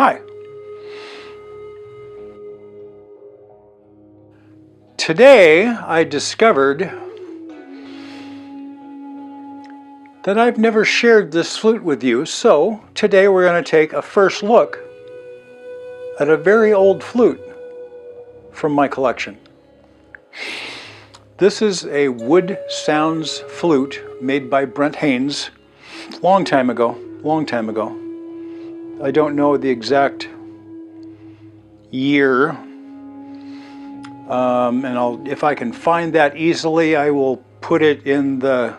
Hi. Today I discovered that I've never shared this flute with you, so today we're going to take a first look at a very old flute from my collection. This is a Woodsounds Flute made by Brent Haynes long time ago. I don't know the exact year, and if I can find that easily, I will put it in the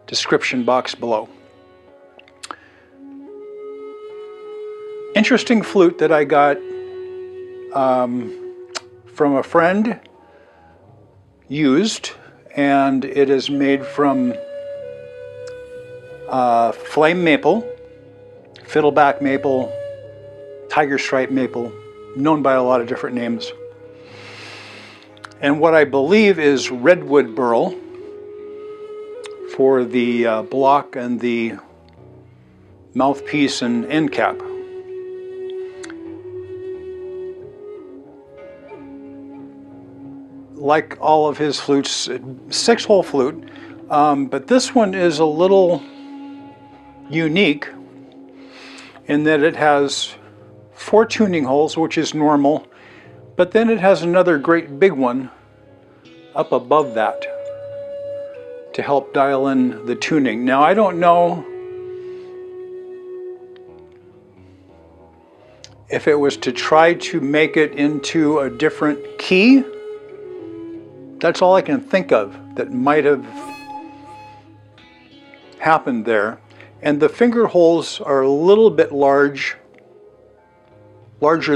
description box below. Interesting flute that I got from a friend, used, and it is made from flame maple, fiddleback maple, tiger stripe maple, known by a lot of different names, and what I believe is redwood burl for the block and the mouthpiece and end cap. Like all of his flutes, 6-hole flute, but this one is a little unique in that it has 4 tuning holes, which is normal, but then it has another great big one up above that to help dial in the tuning. Now, I don't know if it was to try to make it into a different key. That's all I can think of that might have happened there. And the finger holes are a little bit larger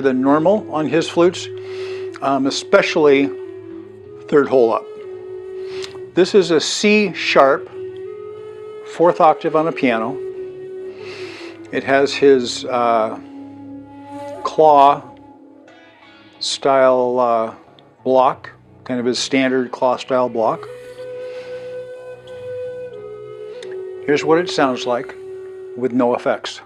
than normal on his flutes, especially 3rd hole up. This is a C sharp, 4th octave on a piano. It has his claw style block, kind of his standard claw style block. Here's what it sounds like with no effects.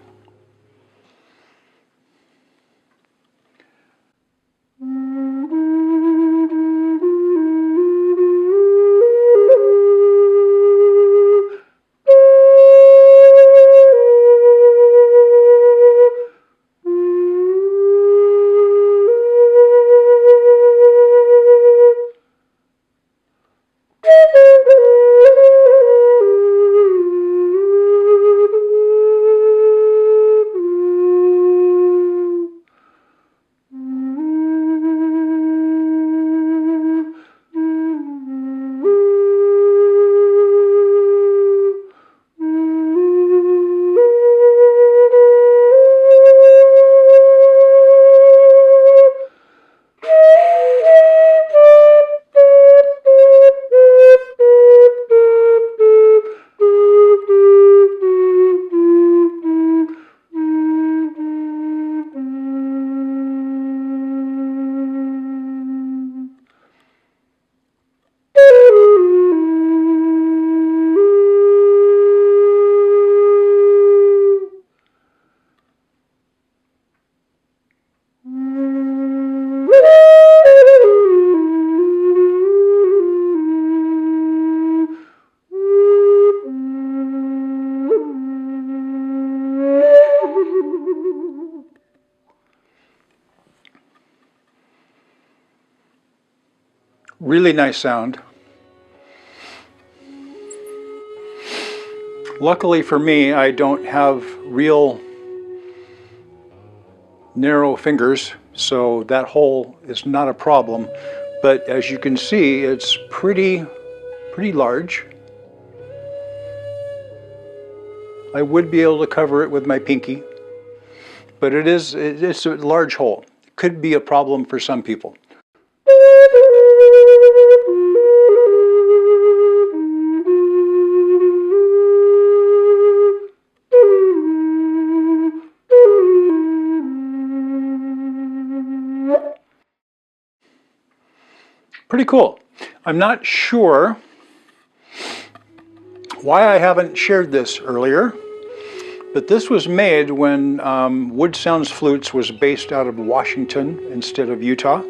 Really nice sound. Luckily for me, I don't have real narrow fingers, so that hole is not a problem. But as you can see, it's pretty large. I would be able to cover it with my pinky, but it's a large hole. Could be a problem for some people. Pretty cool. I'm not sure why I haven't shared this earlier, But this was made when Woodsounds Flutes was based out of Washington instead of Utah.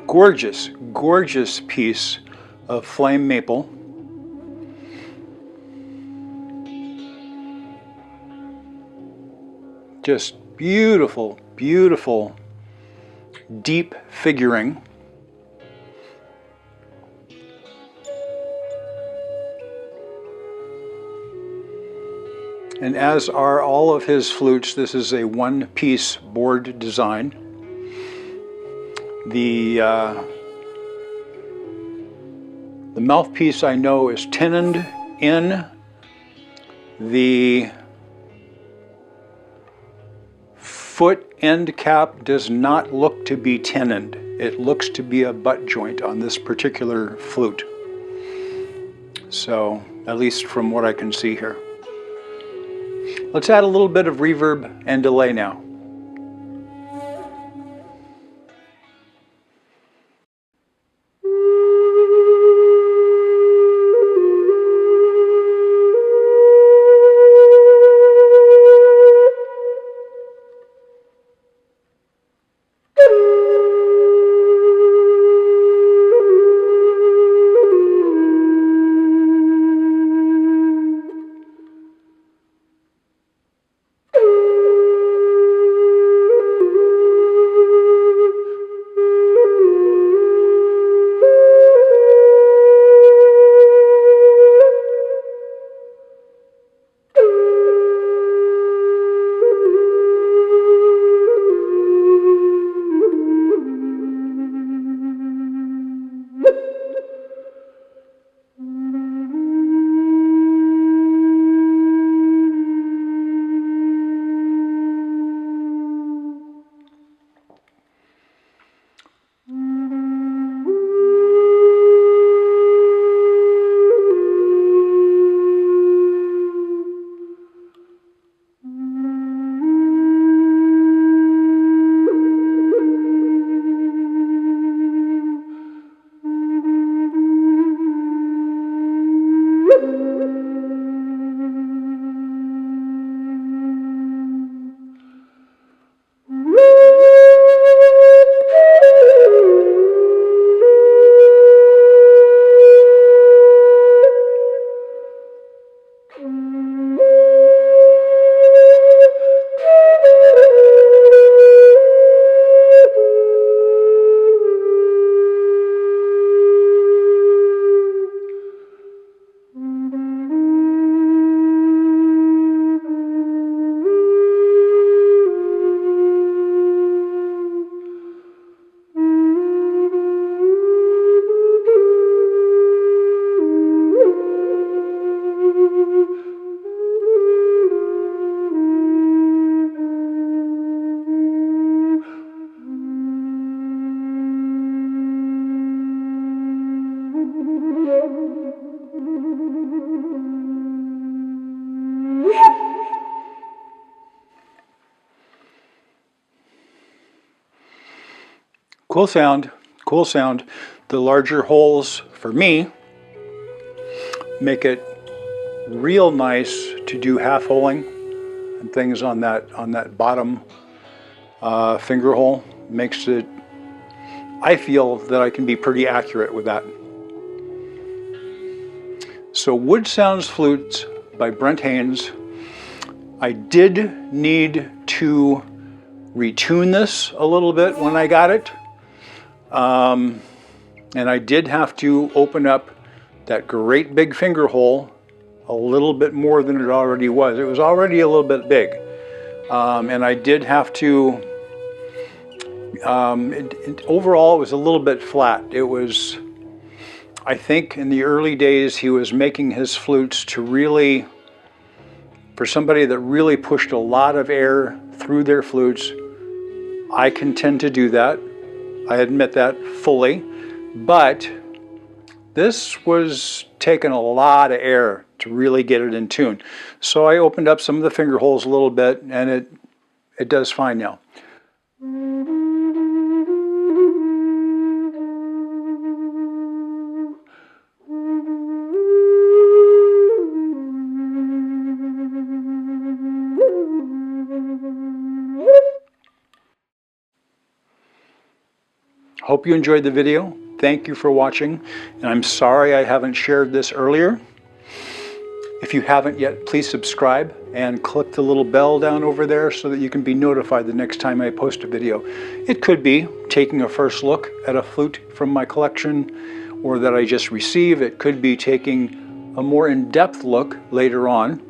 Gorgeous, gorgeous piece of flame maple. Just beautiful, beautiful, deep figuring. And as are all of his flutes, this is a one-piece board design. The mouthpiece I know is tenoned in. The foot end cap does not look to be tenoned. It looks to be a butt joint on this particular flute. So, at least from what I can see here. Let's add a little bit of reverb and delay now. Cool sound, cool sound. The larger holes, for me, make it real nice to do half holing and things on that bottom finger hole. Makes it, I feel that I can be pretty accurate with that. So Woodsounds Flutes by Brent Haynes. I did need to retune this a little bit when I got it. And I did have to open up that great big finger hole a little bit more than it already was. It was already a little bit big. And I did have to, overall it was a little bit flat. It was, I think in the early days he was making his flutes to really, for somebody that really pushed a lot of air through their flutes. I can tend to do that. I admit that fully, but this was taking a lot of air to really get it in tune. So I opened up some of the finger holes a little bit, and it does fine now. Hope you enjoyed the video. Thank you for watching, and I'm sorry I haven't shared this earlier. If you haven't yet, please subscribe and click the little bell down over there so that you can be notified the next time I post a video. It could be taking a first look at a flute from my collection or that I just received. It could be taking a more in-depth look later on.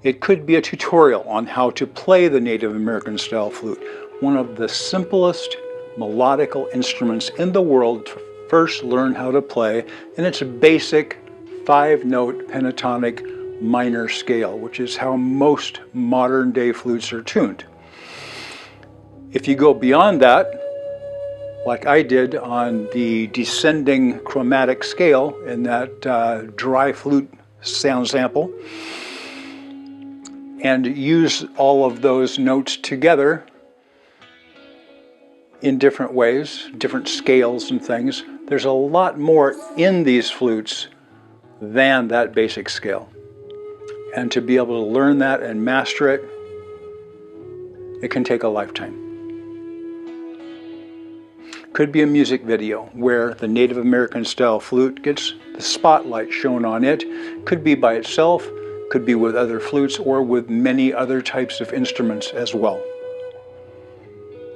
It could be a tutorial on how to play the Native American style flute, one of the simplest melodical instruments in the world to first learn how to play in its basic 5-note pentatonic minor scale, which is how most modern day flutes are tuned. If you go beyond that, like I did on the descending chromatic scale in that dry flute sound sample, and use all of those notes together in different ways, different scales and things, there's a lot more in these flutes than that basic scale. And to be able to learn that and master it, it can take a lifetime. Could be a music video where the Native American style flute gets the spotlight shown on it. Could be by itself, could be with other flutes, or with many other types of instruments as well.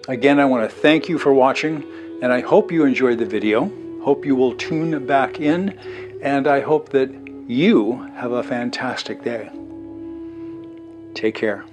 Again, I want to thank you for watching, and I hope you enjoyed the video. Hope you will tune back in, and I hope that you have a fantastic day. Take care.